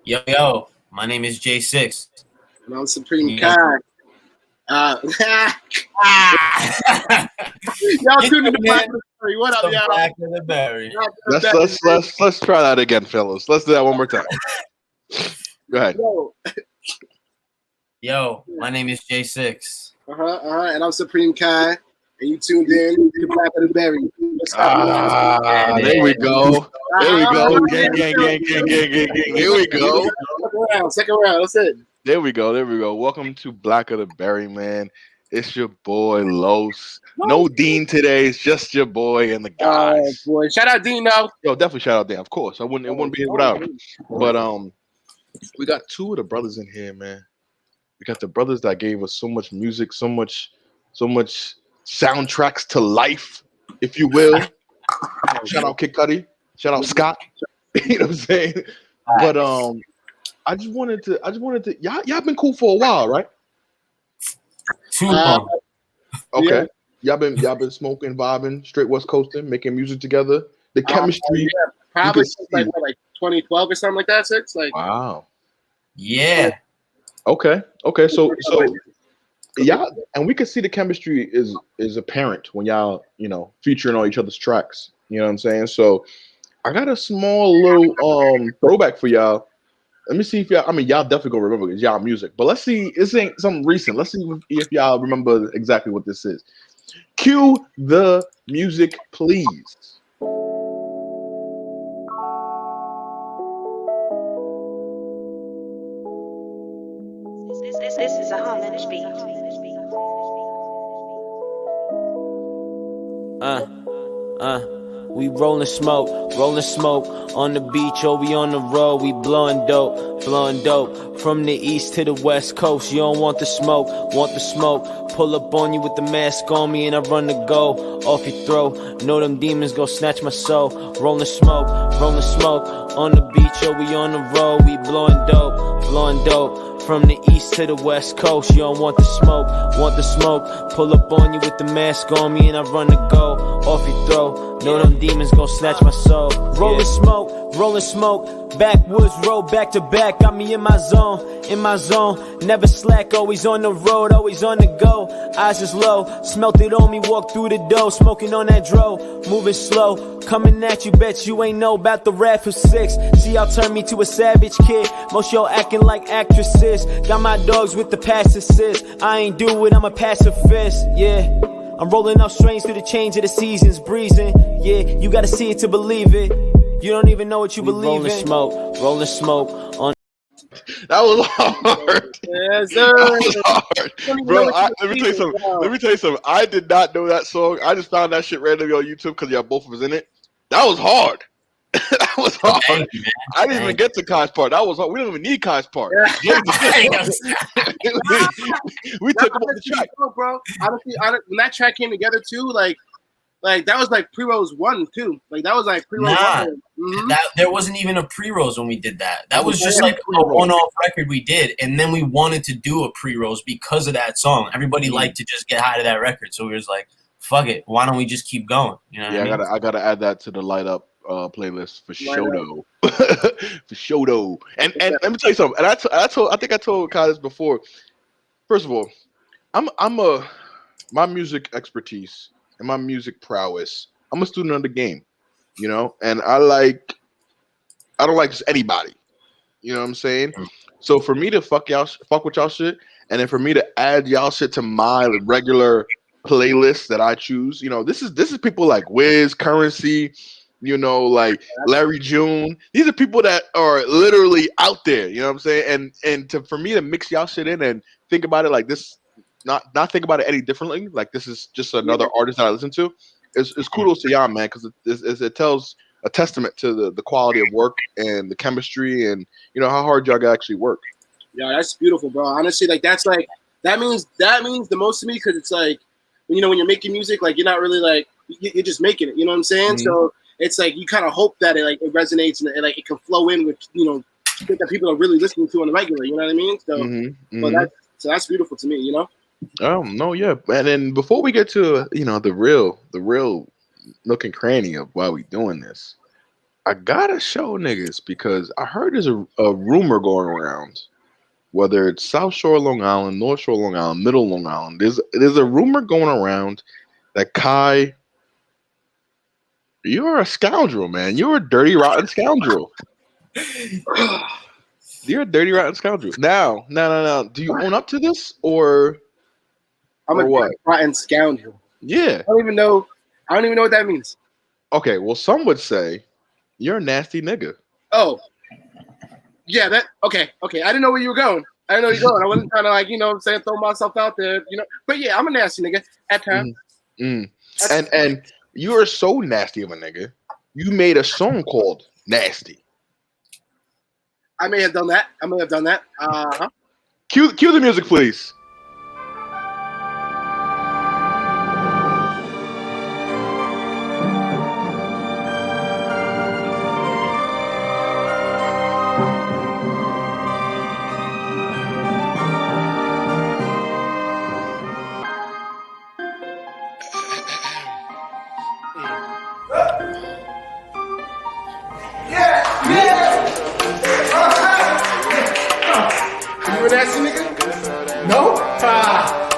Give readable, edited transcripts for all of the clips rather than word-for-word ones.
Yo, my name is JaySix. And I'm Supreme You guys, Khay. Y'all you tuned in know, to Black man, of the Berry. What up, the y'all? black of the berry. Black of the Let's Berry. let's let's try that again, fellas. Let's do that one more time. Go ahead. Yo, Yo, my name is JaySix. And I'm Supreme Khay. And you tuned in to Black of the Berry. What's up? There we go. There we go. Gang, Gang. There we go. Second round. That's it. There we go. Welcome to Black of the Berry, man. It's your boy Los. No Dean today. It's just your boy and the guys. Oh boy! Shout out Dino. Yo, definitely shout out Dan. Of course, it wouldn't be here without him. But we got two of the brothers in here, man. We got the brothers that gave us so much music, so much soundtracks to life, if you will. Shout out Kid Cudi. Shout out Scott. You know what I'm saying? But I just wanted to y'all been cool for a while, right? Too long. Okay. Y'all been smoking, vibing, straight West Coasting, making music together. The chemistry. Probably since like 2012 or something like that. Six. Like Wow. Yeah. Okay. So y'all, and we can see the chemistry is apparent when y'all, featuring on each other's tracks. You know what I'm saying? So I got a small little throwback for y'all. Let me see if y'all definitely gonna remember it's y'all music. But let's see, this ain't something recent. Let's see if y'all remember exactly what this is. Cue the music, please. This is a homage beat. We rollin' smoke on the beach, or we on the road. We blowin' dope from the east to the west coast. You don't want the smoke, Pull up on you with the mask on me, and I run the go off your throat. Know them demons gon' snatch my soul. Rollin' smoke on the beach, or we on the road. We blowin' dope. From the east to the west coast, you don't want the smoke, Pull up on you with the mask on me, and I run the go off your throat. Know them demons gon' snatch my soul. Rollin' smoke, backwoods road back to back. Got me in my zone, never slack. Always on the road, always on the go. Eyes is low, smelt it on me, walk through the door. Smoking on that dro, moving slow. Coming at you, bet you ain't know about the rap for 6. See y'all turn me to a savage kid. Most y'all acting like actresses. Got my dogs with the pass assist. I ain't do it, I'm a pacifist, yeah. I'm rolling out strains through the change of the seasons, breezing. Yeah, you gotta see it to believe it. You don't even know what you believe in. Rolling smoke on. That was hard. yes, sir. That was hard. Bro, let me tell you something. I did not know that song. I just found that shit randomly on YouTube because y'all both was in it. That was hard. That was hard. Thank you, man. I didn't even get to Kai's part. That was hard. We don't even need Kai's part. we took him off the track. Bro. Honestly, when that track came together too, like that was like pre-rolls 1 too. Like that was like pre-rolls 1. Mm-hmm. There wasn't even a pre-rolls when we did that. That was just like a one-off record we did, and then we wanted to do a pre-rolls because of that song. Everybody liked to just get high to that record, so we was like, "Fuck it, why don't we just keep going?" You know? Yeah, I gotta add that to the light up playlist for Shodo. For Shodo. And let me tell you something. And I think I told Kai this before. First of all, my music expertise and my music prowess. I'm a student of the game, and I don't like just anybody. You know what I'm saying? So for me to fuck with y'all shit, and then for me to add y'all shit to my regular playlist that I choose, this is people like Wiz, Currency, like Larry June. These are people that are literally out there. You know what I'm saying? And for me to mix y'all shit in and think about it like this, not think about it any differently. Like this is just another artist that I listen to. It's kudos to y'all, man, because it tells a testament to the quality of work and the chemistry and how hard y'all actually work. Yeah, that's beautiful, bro. Honestly, that means the most to me because it's like when you're making music, like you're not really like you're just making it. You know what I'm saying? Mm-hmm. So it's like you kind of hope that it resonates and it can flow in with shit that people are really listening to on the regular. You know what I mean? So, so that's beautiful to me. Oh no, yeah. And then before we get to the real nook and cranny of why we doing this, I gotta show niggas because I heard there's a rumor going around, whether it's South Shore Long Island, North Shore Long Island, Middle Long Island. There's a rumor going around that Khay, you're a scoundrel, man. You're a dirty, rotten scoundrel. You're a dirty, rotten scoundrel. Now. Do you own up to this or I'm or a what? rotten scoundrel. Yeah. I don't even know what that means. Okay. Well, some would say you're a nasty nigga. Oh, yeah. That okay. I didn't know where you were going. I wasn't trying to like, you know what I'm saying, throw myself out there, you know. But yeah, I'm a nasty nigga at times. And you are so nasty of a nigga. You made a song called Nasty. I may have done that. Cue the music, please. You a nasty nigga? No?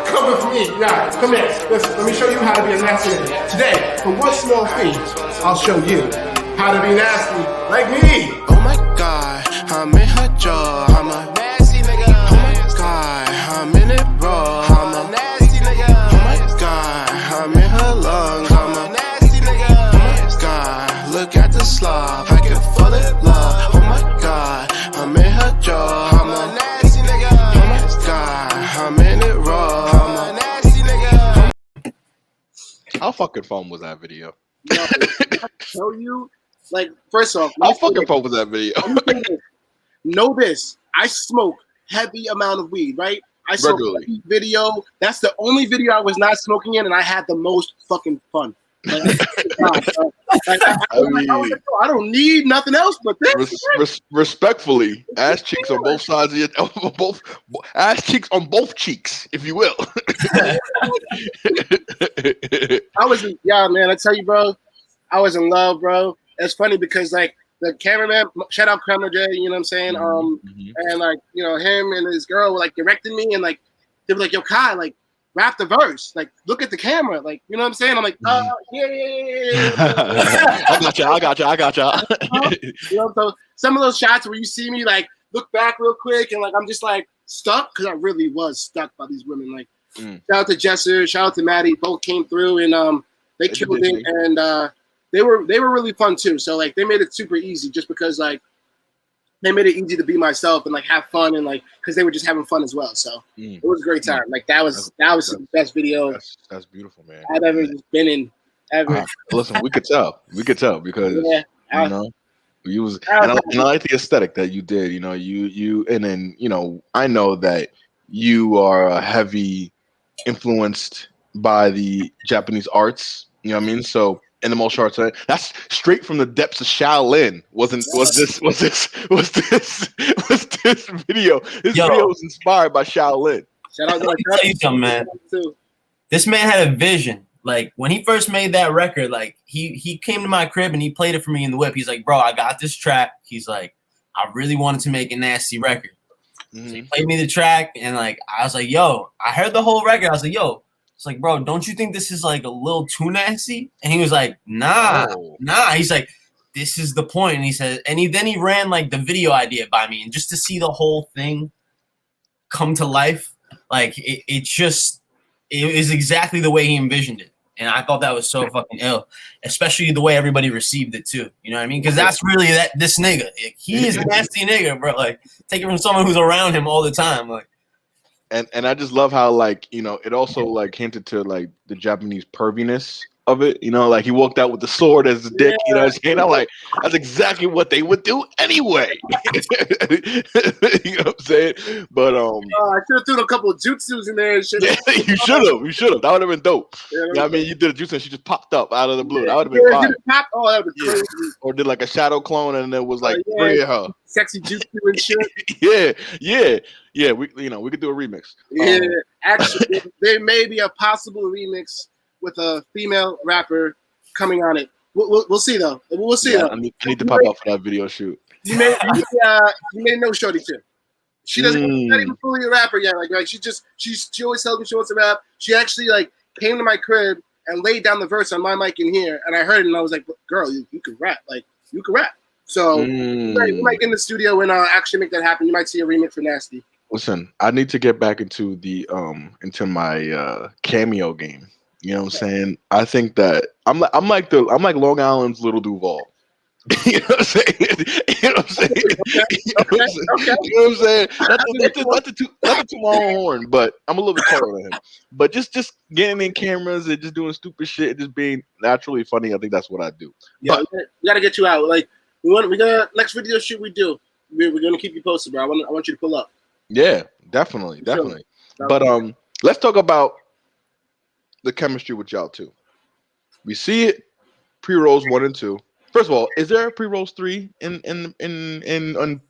Come with me. Yeah, come here. Listen, let me show you how to be a nasty nigga. Today, for one small fee, I'll show you how to be nasty like me. Oh my god, I'm in her jaw. I'm a nasty nigga. Oh my god, I'm in it raw. I'm a nasty nigga. Oh my god, I'm in her lungs. I'm a nasty nigga. Oh my god, look at the slob. I can fall in love. Oh my god, I'm in her jaw. I'm a nasty nigga. Oh my god, I'm in it raw. I'm a nasty nigga. How fucking fun was that video? No, I tell you, like, first off, How fucking fun was that video? know this. I smoke heavy amount of weed, right? I smoke Regularly. video. That's the only video I was not smoking in, and I had the most fucking fun. Like, I don't need nothing else but this. Respectfully, ass cheeks on both sides of your both ass cheeks on both cheeks, if you will. Man, I tell you, bro, I was in love, bro. It's funny because like the cameraman, shout out Kramer J, you know what I'm saying? And like, you know, him and his girl were like directing me and like they were like, yo, Khay, like rap the verse, like look at the camera, like, you know what I'm saying? I'm like, yeah. I got you. You know, so some of those shots where you see me like look back real quick and like I'm just like stuck because I really was stuck by these women. Like shout out to Jesser, shout out to Maddie, both came through and they killed it and they were really fun too. So like they made it super easy just because like they made it easy to be myself and like have fun and like because they were just having fun as well. So it was a great time. Like that was the best video that's beautiful, man. I've ever been in ever. Listen, we could tell because you know you was and I like the aesthetic that you did. You know, you and then you know I know that you are heavy influenced by the Japanese arts. You know what I mean? So in the martial arts, that's straight from the depths of Shaolin. Was this video? This video was inspired by Shaolin. Shout out Let me tell you something, man. This man had a vision. Like when he first made that record, like he came to my crib and he played it for me in the whip. He's like, bro, I got this track. He's like, I really wanted to make a nasty record. So he played me the track and like I was like, yo, I heard the whole record. I was like, yo, it's like, bro, don't you think this is like a little too nasty? And he was like, nah. He's like, this is the point. And he said, and then he ran like the video idea by me, and just to see the whole thing come to life, like it is exactly the way he envisioned it. And I thought that was so fucking ill, especially the way everybody received it too. You know what I mean? Because that's really this nigga. Like, he is a nasty nigga, bro. Like take it from someone who's around him all the time. Like, and I just love how like you know it also like hinted to like the Japanese perviness of it. You know, like he walked out with the sword as a dick. You know what I'm saying? I'm like, that's exactly what they would do anyway. You know what I'm saying? But I should have threw a couple of jutsus in there and shit. Yeah, you should have. That would have been dope. Yeah, you know what I mean? You did a jutsu and she just popped up out of the blue. That would have been fine. Oh, that would be crazy. Or did like a shadow clone and it was like three of her. Sexy jutsu and shit. Yeah. We we could do a remix. Yeah, actually, there may be a possible remix with a female rapper coming on it. We'll see though. We'll see Yeah, though. I need to pop out for that video shoot. You made no shorty too. She doesn't she's not even fully a rapper yet. Like she always tells me she wants to rap. She actually like came to my crib and laid down the verse on my mic in here, and I heard it and I was like, "Girl, you can rap. Like you can rap." So we might get in the studio and actually make that happen. You might see a remix for Nasty. Listen, I need to get back into into my cameo game. You know what I'm saying? I think that I'm like Long Island's Little Duval. You know what I'm saying? You know what I'm saying? You know what I'm saying? Not to toot my own horn, but I'm a little bit taller than him. But just getting in cameras and just doing stupid shit and just being naturally funny, I think that's what I do. Yeah, but we gotta get you out. Like we got next video shoot we do. We're gonna keep you posted, bro. I want you to pull up. Yeah, definitely. Sure. But let's talk about the chemistry with y'all too. We see it pre-rolls 1 and 2. First of all, is there a pre-rolls 3 on the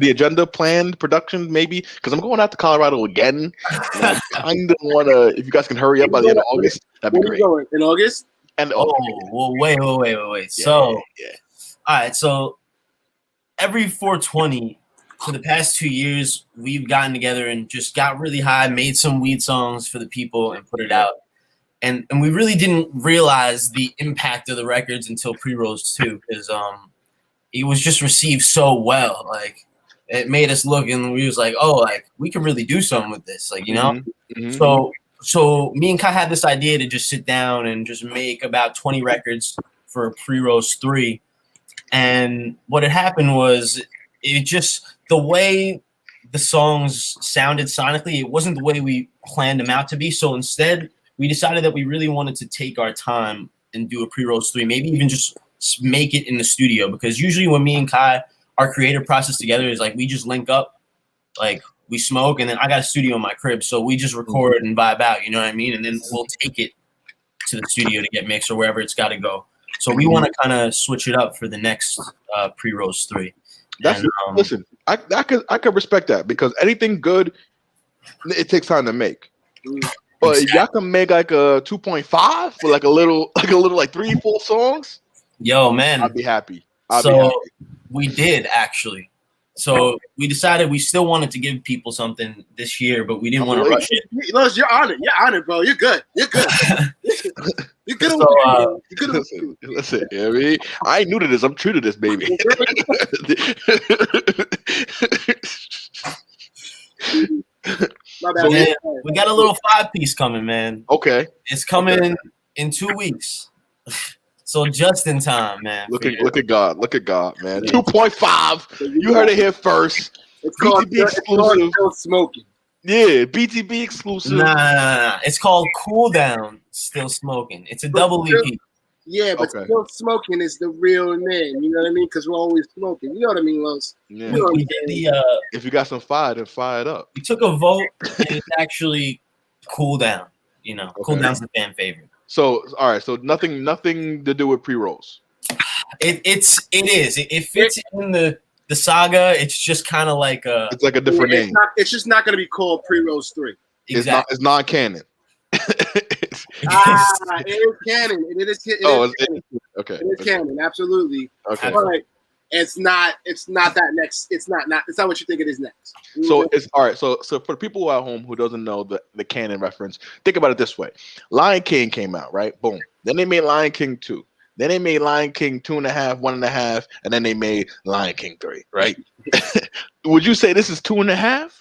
agenda planned production? Maybe because I'm going out to Colorado again. I kind of want to. If you guys can hurry up by the end of August, that'd be great. Going in August? And well, wait. Yeah, All right. So every 420 for the past 2 years, we've gotten together and just got really high, made some weed songs for the people, and put it out. And we really didn't realize the impact of the records until Pre-Rolls 2, because it was just received so well. Like it made us look, and we was like, oh, like we can really do something with this, like, you know. So me and Khay had this idea to just sit down and just make about 20 records for Pre-Rolls 3. And what had happened was it just the way the songs sounded sonically, it wasn't the way we planned them out to be. So instead, we decided that we really wanted to take our time and do a Pre-Rolls 3, maybe even just make it in the studio, because usually when me and Khay, our creative process together is like we just link up, like we smoke, and then I got a studio in my crib, so we just record and vibe out, you know what I mean? And then we'll take it to the studio to get mixed or wherever it's got to go. So we want to kind of switch it up for the next Pre-Rolls 3. That's listen, I could respect that, because anything good, it takes time to make. But y'all can make like a 2.5 for like a little like 3-4 songs. Yo, man, I'd be happy. We did actually. So we decided we still wanted to give people something this year, but we didn't want to rush it. Los, you're on it. You're on it, bro. You're good. You're good. You're good. Listen, I mean, I ain't new to this. I'm true to this, baby. My bad. So, man, we got a little 5-piece coming, man. Okay. It's coming in 2 weeks. So just in time, man. Look at God, man. 2.5. You heard it here first. It's called exclusive. Still Smoking. Yeah, BTB exclusive. Nah. It's called Cool Down, Still Smoking. It's a double EP. Yeah, but Still Smoking is the real name. You know what I mean? Because we're always smoking. You know what I mean, Los? Yeah. You know We did if you got some fire, then fire it up. we took a vote, and it's actually Cool Down. You know, Okay. Cool Down's the fan favorite. So all right, so nothing to do with pre-rolls. It is. It fits in the saga. It's just kind of like a. It's like a different name. It's just not going to be called Pre-Rolls 3. Exactly. It's non-canon. It is canon. It is Okay. It is canon. Absolutely. Okay. But it's not that next. It's not what you think it is next. So it's all right. So for people at home who doesn't know the canon reference, think about it this way: Lion King came out, right? Boom. Then they made Lion King 2. Then they made Lion King 2.5, 1.5, and then they made Lion King 3. Right? Would you say this is 2.5?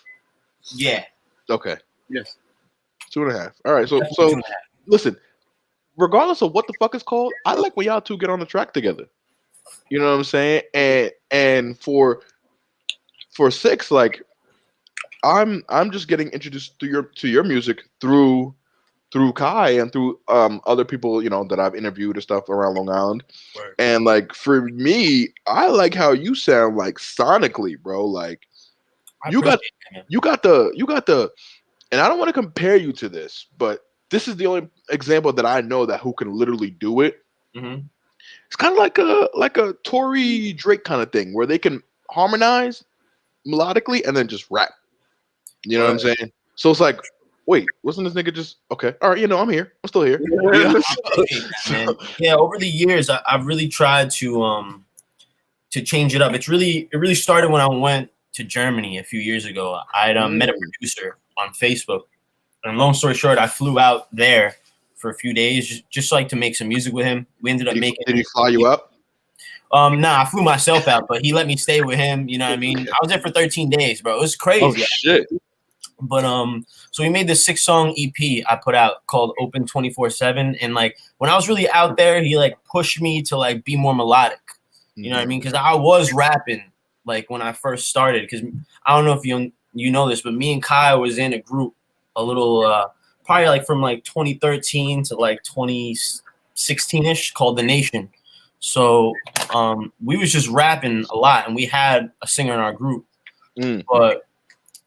Yeah. Okay. Yes. 2.5. All right. So listen. Regardless of what the fuck it's called, I like when y'all two get on the track together. You know what I'm saying? And for 6, like I'm just getting introduced to your music through Khay and through other people, you know, that I've interviewed and stuff around Long Island. Word. And like for me, I like how you sound like sonically, bro. Like you got the and I don't want to compare you to this, but this is the only example that I know that who can literally do it. Mm-hmm. It's kind of like a Tory Drake kind of thing where they can harmonize melodically and then just rap. You know what I'm saying? So it's like wait, wasn't this nigga just okay? All right, I'm here. I'm still here. Man. Yeah, over the years, I've really tried to change it up. It really started when I went to Germany a few years ago. I had met a producer on Facebook, and long story short, I flew out there for a few days just like to make some music with him. We ended up making. Did he fly you up? Nah, I flew myself out, but he let me stay with him. You know what I mean? I was there for 13 days, bro. It was crazy. Oh shit! But so we made this 6-song EP I put out called Open 24/7, and like when I was really out there, he like pushed me to like be more melodic. You know what I mean? Because I was rapping like when I first started. Because I don't know if you know this, but me and Khay was in a group a little probably like from like 2013 to like 2016ish called The Nation. So we was just rapping a lot, and we had a singer in our group. But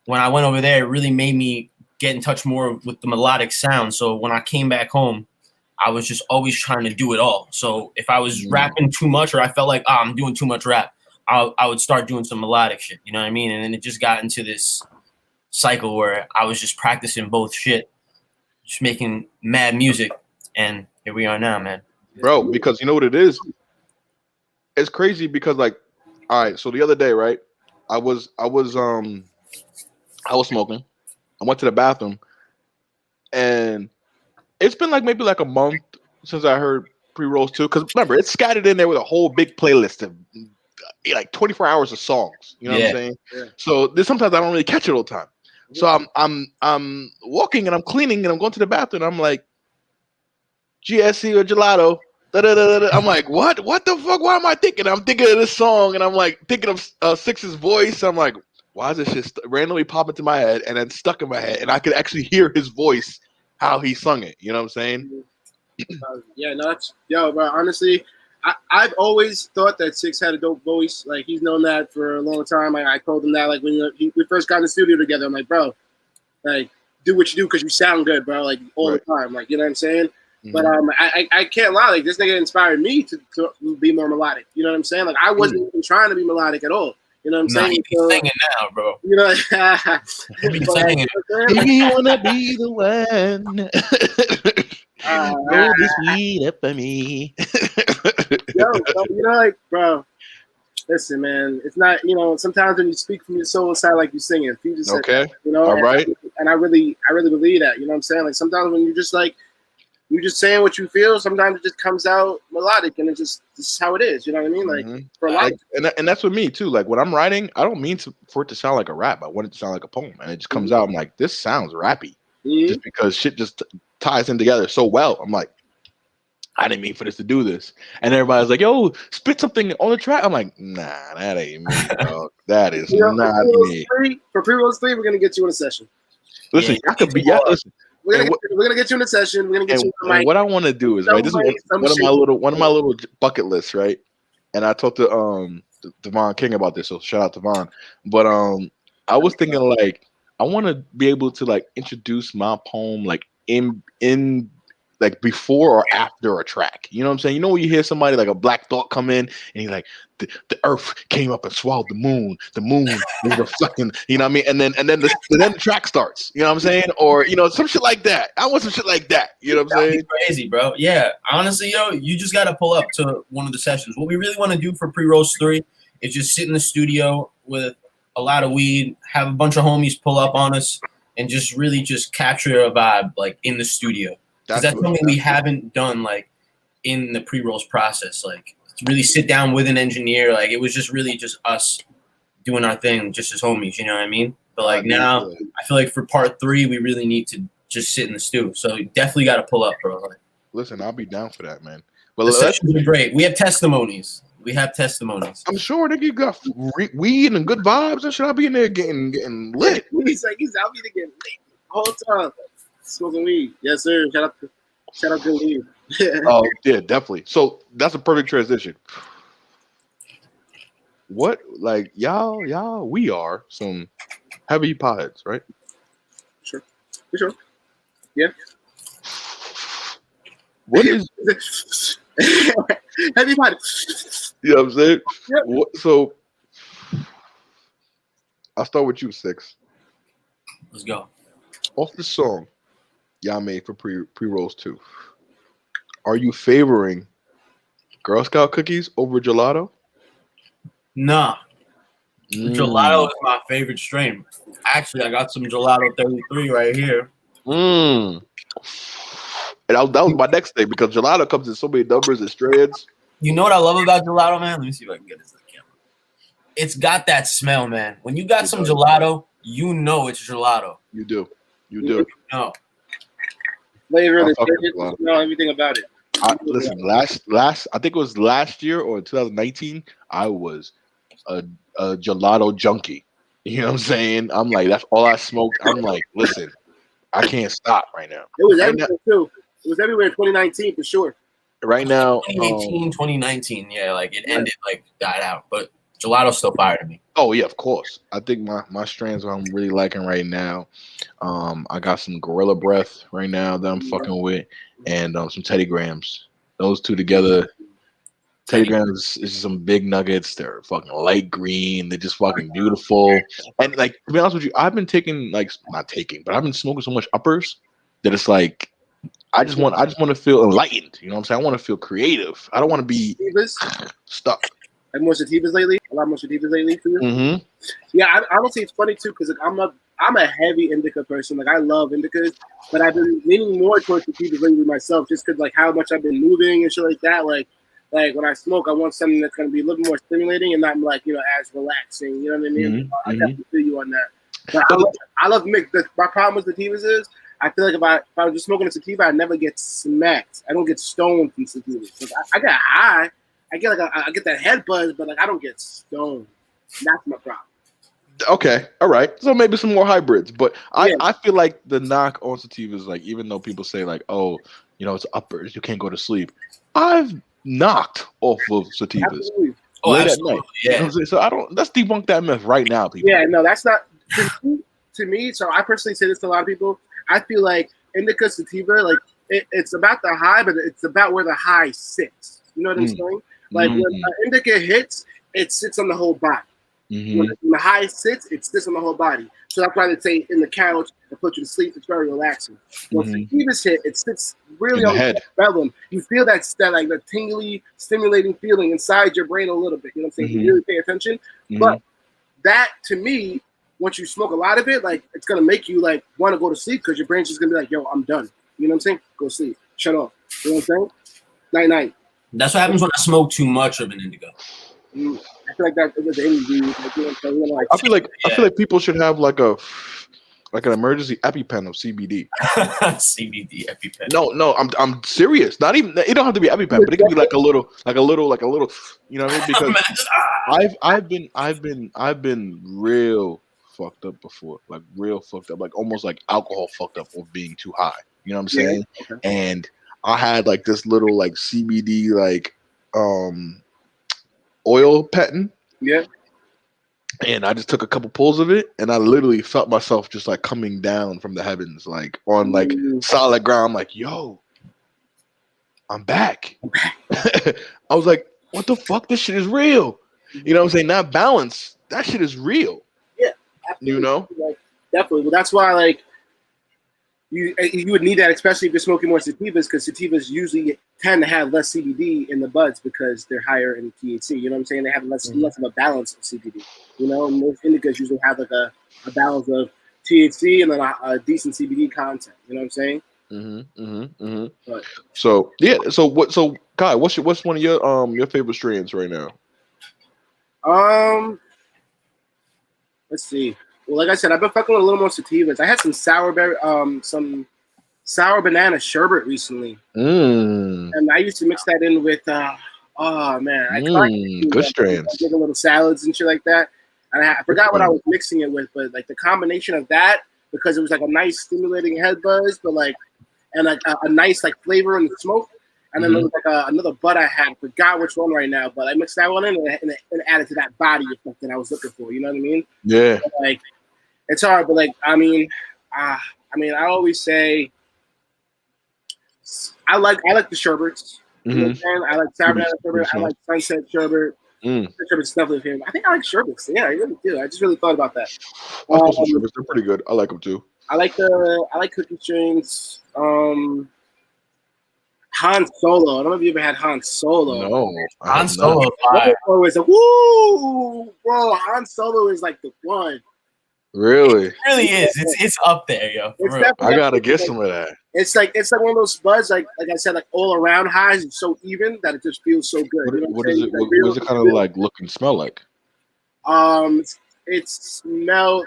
when I went over there, it really made me get in touch more with the melodic sound. So when I came back home, I was just always trying to do it all. So if I was rapping too much, or I felt like I'm doing too much rap, I would start doing some melodic shit. You know what I mean? And then it just got into this cycle where I was just practicing both shit, just making mad music, and here we are now, man. Bro, because you know what it is? It's crazy because like, all right, so the other day, right? I was smoking. I went to the bathroom, and it's been like maybe like a month since I heard Pre-Rolls 2. Because remember, it's scattered in there with a whole big playlist of like 24 hours of songs. You know what I'm saying? Yeah. So there's sometimes I don't really catch it all the time. So I'm walking and I'm cleaning and I'm going to the bathroom. And I'm like, GSC or gelato. I'm like, what the fuck? Why am I thinking? I'm thinking of this song, and I'm like thinking of Six's voice. I'm like, why is this shit randomly pop into my head and then stuck in my head, and I could actually hear his voice, how he sung it. You know what I'm saying? Yeah, no, bro. Honestly, I've always thought that Six had a dope voice. Like he's known that for a long time. I told him that like when we first got in the studio together. I'm like, bro, like do what you do because you sound good, bro. Like all the time. Like you know what I'm saying? But I can't lie. Like this nigga inspired me to be more melodic. You know what I'm saying? Like I wasn't even trying to be melodic at all. You know what I'm saying? He's singing now, bro. You know, he's singing. Maybe you wanna be the one. Roll this weed up for me. You know, like, bro. Listen, man. It's not. You know, sometimes when you speak from your soul, it sounds like you're singing. If you just okay. Said, you know, all right. And I really believe that. You know what I'm saying? Like sometimes when you just like. You're just saying what you feel. Sometimes it just comes out melodic, and this is how it is. You know what I mean? Like for a lot, and that's with me too. Like when I'm writing, I don't mean for it to sound like a rap. I want it to sound like a poem, and it just comes out. I'm like, this sounds rappy, just because shit just ties in together so well. I'm like, I didn't mean for this to do this, and everybody's like, yo, spit something on the track. I'm like, nah, that ain't me, bro. That is not me. For Pre-Rolls 3, we're gonna get you in a session. Listen, I could be. Listen. We're gonna get you in a session. We're gonna get you on the mic. What I want to do is right. This is one of my little bucket lists, right? And I talked to Devon King about this, so shout out to Devon. But I was thinking like I want to be able to like introduce my poem like in like before or after a track. You know what I'm saying? You know when you hear somebody like a Black Thought come in and he's like, the earth came up and swallowed the moon. The moon was the fucking, you know what I mean? And then the track starts. You know what I'm saying? Or some shit like that. I want some shit like that. You know what I'm saying? Crazy, bro. Yeah. Honestly, yo, you just gotta pull up to one of the sessions. What we really want to do for Pre-Rolls 3 is just sit in the studio with a lot of weed, have a bunch of homies pull up on us, and just really just capture a vibe like in the studio. Because that's something we haven't done like in the pre-rolls process. Like to really sit down with an engineer. Like it was just really just us doing our thing, just as homies. You know what I mean? But like now, I feel like for part 3, we really need to just sit in the stew. So you definitely got to pull up, bro. Like, listen, I'll be down for that, man. But the sessions are great. We have testimonies. I'm sure nigga got weed and good vibes and shit. I'll be in there getting lit. He's like, I'll be there getting lit the whole time. Smoking weed. Yes, sir. Shout out to weed. Oh, yeah, definitely. So that's a perfect transition. What, like, y'all, we are some heavy potheads, right? Sure. For sure. Yeah. What is heavy potheads? You know what I'm saying? Yep. So I'll start with you, Six. Let's go. off the song y'all made for pre-rolls 2, are you favoring Girl Scout cookies over gelato? Nah. Gelato is my favorite strain. Actually, I got some Gelato 33 right here. And that was my next thing because gelato comes in so many numbers and strands. You know what I love about gelato, man? Let me see if I can get this to the camera. It's got that smell, man. When you got some gelato, you know it's gelato. You do. You do. No. Flavor, the taste, smell, everything about it. Listen, last I think it was last year or 2019, I was a gelato junkie. You know what I'm saying? I'm like, that's all I smoked. I'm like, listen, I can't stop right now. It was everywhere too. It was everywhere in 2019 for sure. Right now, 2018, 2019, yeah, like it ended, like died out, but gelato's still fire to me. Oh yeah, of course. I think my strands I'm really liking right now. I got some Gorilla Breath right now that I'm fucking with, and some Teddy Grahams. Those two together. Teddy Grahams is some big nuggets. They're fucking light green. They're just fucking beautiful. And like, to be honest with you, I've been taking but I've been smoking so much uppers that it's like I just want to feel enlightened. You know what I'm saying? I want to feel creative. I don't want to be stuck. Like more sativas lately. A lot more sativas lately for you. Mm-hmm. Yeah, I would say it's funny too because like, I'm a heavy indica person. Like I love indicas, but I've been leaning more towards sativas lately myself, just because like how much I've been moving and shit like that. Like when I smoke, I want something that's going to be a little more stimulating and not like as relaxing. You know what I mean? Mm-hmm. I definitely feel you on that. But I love mix. My problem with sativas is I feel like if I was just smoking a sativa, I never get smacked. I don't get stoned from sativas. Like, I get high. I get that head buzz, but like I don't get stoned. That's my problem. Okay, all right. So maybe some more hybrids, but I feel like the knock on sativas, like even though people say like, oh, it's uppers, you can't go to sleep. I've knocked off of sativas. Absolutely. Late at night. Yeah. So let's debunk that myth right now, people. Yeah, no, that's not to me. So I personally say this to a lot of people. I feel like indica sativa, like it's about the high, but it's about where the high sits. You know what I'm saying? Like when an indica hits, it sits on the whole body. When the high sits, it sits on the whole body. So that's why they say in the couch and put you to sleep. It's very relaxing. When sativas hit, it sits really on the head. Cerebellum. You feel that like the tingly, stimulating feeling inside your brain a little bit. You know what I'm saying? You really pay attention. But that to me, once you smoke a lot of it, like it's gonna make you like want to go to sleep because your brain's just gonna be like, yo, I'm done. You know what I'm saying? Go sleep. Shut off. You know what I'm saying? Night night. That's what happens when I smoke too much of an indica. I feel like that was the energy. I feel like people should have like an emergency EpiPen of CBD. CBD EpiPen. No, I'm serious. Not even it don't have to be EpiPen, but it can be like a little. You know what I mean? Because I've been real fucked up before, like real fucked up, like almost like alcohol fucked up of being too high. You know what I'm saying? Yeah. Okay. And I had like this little like CBD like oil patent. Yeah. And I just took a couple pulls of it, and I literally felt myself just like coming down from the heavens, like on like solid ground. I'm like, yo, I'm back. I was like, what the fuck? This shit is real. You know what I'm saying? That balance, that shit is real. Yeah. Absolutely. You know? Like, definitely. Well, that's why like you would need that, especially if you're smoking more sativas, because sativas usually tend to have less CBD in the buds because they're higher in THC. You know what I'm saying? They have less of a balance of CBD. You know, and most indicas usually have like a balance of THC and then a decent CBD content. You know what I'm saying? But, so yeah. So Khay, what's one of your favorite strains right now? Let's see. Well, like I said, I've been fucking with a little more sativas. I had some some sour banana sherbet recently, and I used to mix that in with. Oh man, good strains. I did a little salads and shit like that, and I forgot what I was mixing it with, but like the combination of that, because it was like a nice stimulating head buzz, but like, and like a nice like flavor in the smoke, and then there was like another bud I had. I forgot which one right now, but I mixed that one in and added to that body effect that I was looking for. You know what I mean? Yeah. But, like. It's hard, but like I always say I like the sherbets. You know what I'm saying? I like sour banana sherbet. I like sunset sherbet. Sherbet's definitely favorite. I think I like sherbets. Yeah, I really do. I just really thought about that. Sherbets, they're pretty good. I like them too. I like Cookie Strings. Han Solo. I don't know if you ever had Han Solo. No, Han Solo. Han Solo is a woo, bro. Han Solo is like the one. Really? It really is. It's up there, yo. It's I gotta get some of that. It's like one of those buds, like I said, like all around highs. It's so even that it just feels so good. What is it? What does it kind of like look and smell like? The smell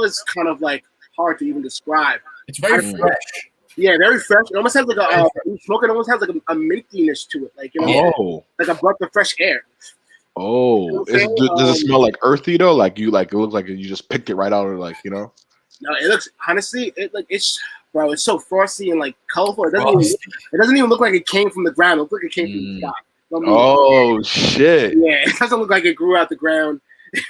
is kind of like hard to even describe. It's very fresh. Yeah, very fresh. It almost has like a smoke. It almost has like a mintiness to it, like like a breath of fresh air. Oh, does it smell like earthy though? Like it looks like you just picked it right out of like No, it looks honestly, it's so frosty and like colorful. It doesn't even look like it came from the ground. It looks like it came from the sky. Oh shit! Yeah, it doesn't look like it grew out the ground.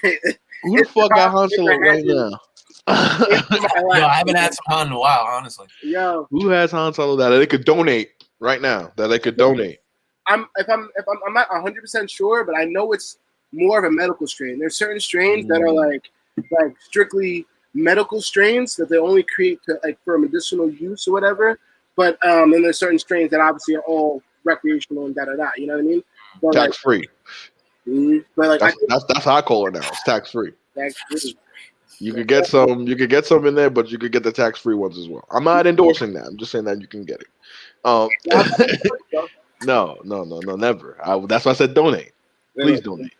Who the fuck got Han Solo right now? Yo, I haven't had some Han in a while, honestly. Yo, who has Han Solo that they could donate right now? That they could donate. I'm not 100% sure, but I know it's more of a medical strain. There's certain strains that are like strictly medical strains that they only create to, like for medicinal use or whatever. But and there's certain strains that obviously are all recreational and da. You know what I mean? But tax free. But like that's how I call it now. It's tax free. Tax free. You could get some. You could get some in there, but you could get the tax free ones as well. I'm not endorsing that. I'm just saying that you can get it. No, never. That's why I said donate. Please donate.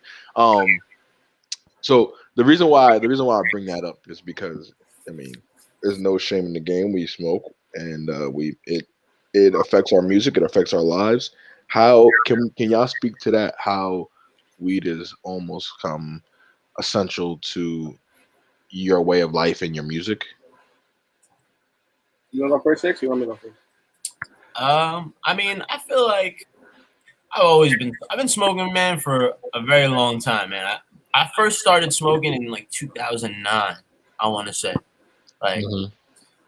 So the reason why I bring that up is because I mean, there's no shame in the game. We smoke, and it affects our music. It affects our lives. How can y'all speak to that? How weed is almost come essential to your way of life and your music? You want to go first, Six? You want me to go first? I mean, I feel like I've been smoking, man, for a very long time, man. I first started smoking in like 2009, I want to say. Like,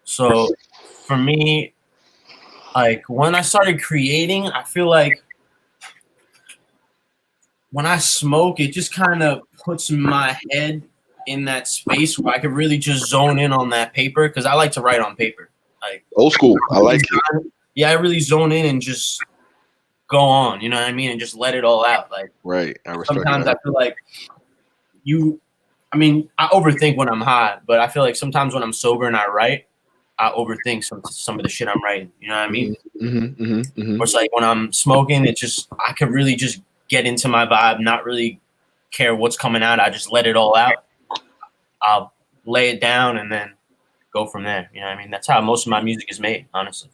so for me, like when I started creating, I feel like when I smoke, it just kind of puts my head in that space where I could really just zone in on that paper, because I like to write on paper. Like old school. I like it. Yeah, I really zone in and just go on, you know what I mean, and just let it all out. Like, right. I respect sometimes that. I feel like I overthink when I'm high, but I feel like sometimes when I'm sober and I write, I overthink some of the shit I'm writing. You know what I mean? Or it's like when I'm smoking, I could really just get into my vibe, not really care what's coming out. I just let it all out. I'll lay it down and then go from there. You know what I mean? That's how most of my music is made, honestly.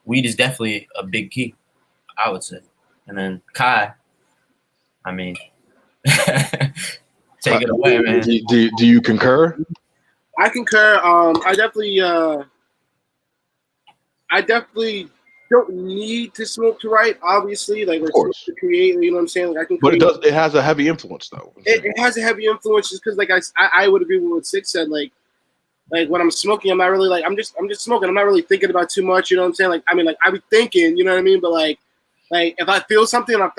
Weed is definitely a big key, I would say. And then Khay, I mean, take it away, man. Do you concur? I concur. I definitely don't need to smoke to write, obviously. Like, of course, to create, you know what I'm saying? Like, I can create. But it has a heavy influence, though. It has a heavy influence just because, like, I would agree with what Six said. Like when I'm smoking, I'm not really like I'm just smoking. I'm not really thinking about too much. You know what I'm saying? Like I be thinking. You know what I mean? But like if I feel something, I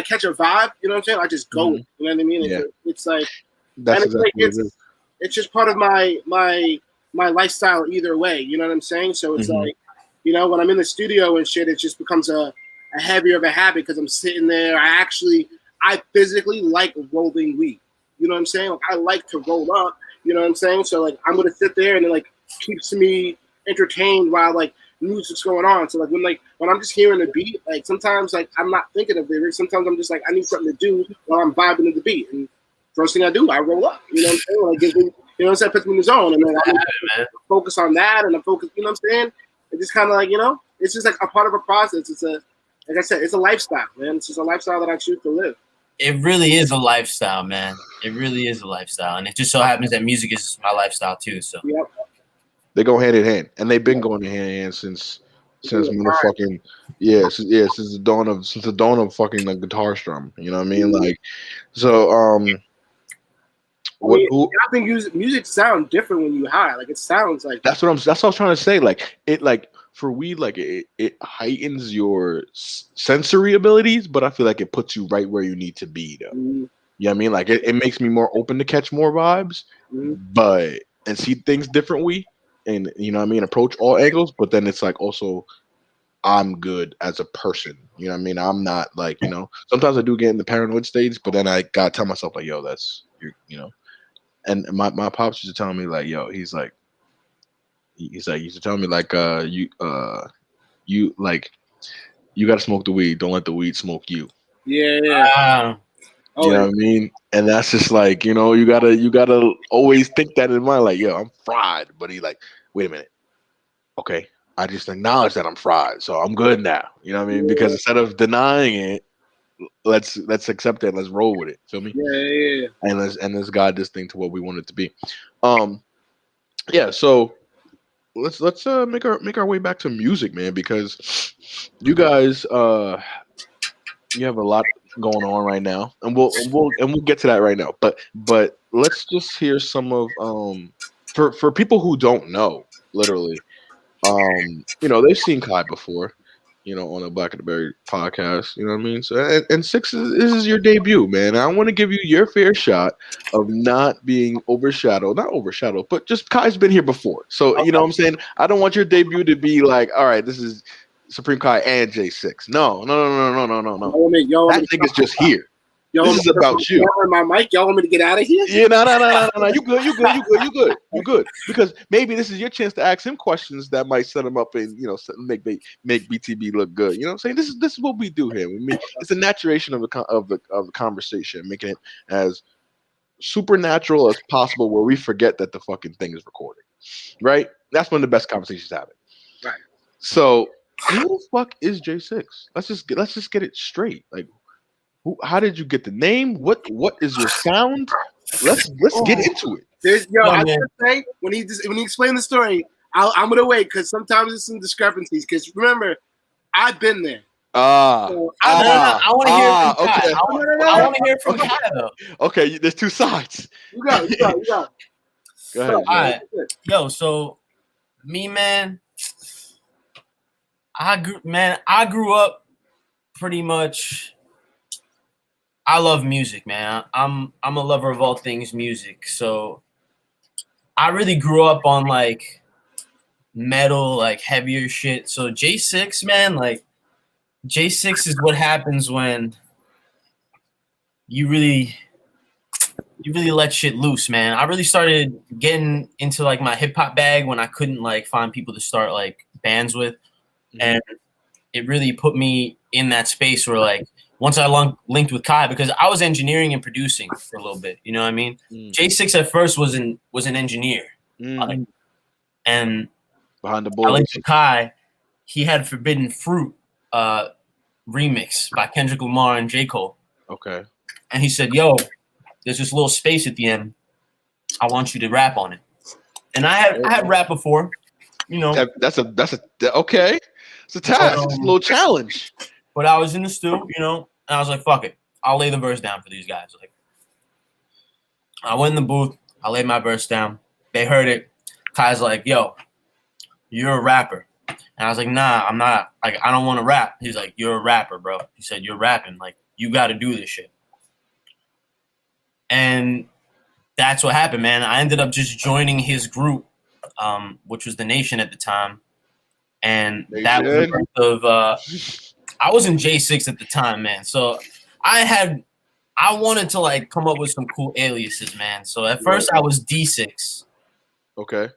catch a vibe. You know what I'm saying? I just go. You know what I mean? Yeah. It's like that's exactly what it is. It's just part of my lifestyle either way. You know what I'm saying? So it's like, you know, when I'm in the studio and shit, it just becomes a heavier of a habit because I'm sitting there. I physically like rolling weed. You know what I'm saying? Like I like to roll up. You know what I'm saying? So like I'm gonna sit there and it like keeps me entertained while like music's going on. So like when I'm just hearing the beat, like sometimes like I'm not thinking of lyrics. Sometimes I'm just like I need something to do while I'm vibing to the beat. And first thing I do, I roll up. You know what I'm saying? Like you know what I'm saying? Puts me in the zone, and then I focus on that, and I focus. You know what I'm saying? It's just kind of like it's just like a part of a process. It's like I said, it's a lifestyle, man. It's just a lifestyle that I choose to live. It really is a lifestyle, man. It really is a lifestyle, and it just so happens that music is my lifestyle too. So they go hand in hand, and they've been going hand in hand since motherfucking since the dawn of fucking the guitar strum. You know what I mean? Like, so I think music sounds different when you high. Like it sounds like that's what I was trying to say. Like it for weed, like it heightens your sensory abilities, but I feel like it puts you right where you need to be, though. You know what I mean? Like it makes me more open to catch more vibes, and see things differently. and you know what I mean, approach all angles, but then it's like also I'm good as a person. You know what I mean? I'm not like, you know, sometimes I do get in the paranoid stage, but then I gotta tell myself like, yo, that's you know. And my pops used to tell me like, yo, he's like he used to tell me like you like you gotta smoke the weed, don't let the weed smoke you. Yeah. You know what I mean? And that's just like, you know, you gotta always think that in mind, like, yo, I'm fried. But he like, wait a minute. Okay. I just acknowledge that I'm fried. So I'm good now. You know what I mean? Because instead of denying it, let's accept it, let's roll with it. Feel me? Yeah. And let's guide this thing to what we want it to be. Yeah, so let's make our way back to music, man, because you guys you have a lot going on right now, and we'll get to that right now. But let's just hear some of for people who don't know, literally, you know, they've seen Kai before, you know, on the Black and the Berry podcast. You know what I mean? So and Six this is your debut, man. I want to give you your fair shot of not being not overshadowed, but just Kai's been here before. So you know what I'm saying? I don't want your debut to be like, all right, this is Supreme Kai and JaySix. No. That nigga's just here. This is about you. My mic. Y'all want me to get out of here? Yeah, no. You good. Because maybe this is your chance to ask him questions that might set him up and, you know, make BTB look good. You know what I'm saying? This is what we do here. It's a naturation of the conversation, making it as supernatural as possible, where we forget that the fucking thing is recording. Right? That's when the best conversations happen. Right. So who the fuck is JaySix? Let's just get it straight. Like, how did you get the name? What is your sound? Let's get into it. I gotta say, when he explained the story, I'm gonna wait because sometimes there's some discrepancies. Because remember, I've been there. I want to hear from Kai. Okay. I want to hear from Kai though. Okay, there's two sides. You got. Go ahead. All right. Yo, so me, man, I grew up pretty much. I love music, man. I'm a lover of all things music. So I really grew up on like metal, like heavier shit. So JaySix, man, like JaySix is what happens when you really let shit loose, man. I really started getting into like my hip hop bag when I couldn't like find people to start like bands with. And it really put me in that space where like once I linked with Kai, because I was engineering and producing for a little bit, you know what I mean? JaySix at first was an engineer. And behind the I boards. linked with Kai. He had Forbidden Fruit remix by Kendrick Lamar and J. Cole. Okay. And he said, yo, there's this little space at the end. I want you to rap on it. And I had rap before, you know. That's okay. It's a task. It's a little challenge. But I was in the studio, you know, and I was like, fuck it. I'll lay the verse down for these guys. Like, I went in the booth. I laid my verse down. They heard it. Kai's like, yo, you're a rapper. And I was like, nah, I'm not. Like, I don't want to rap. He's like, you're a rapper, bro. He said, you're rapping. Like, you got to do this shit. And that's what happened, man. I ended up just joining his group, which was The Nation at the time. And that was the birth of I was in JaySix at the time, man. So I wanted to like come up with some cool aliases, man. So at first I was D6. Okay.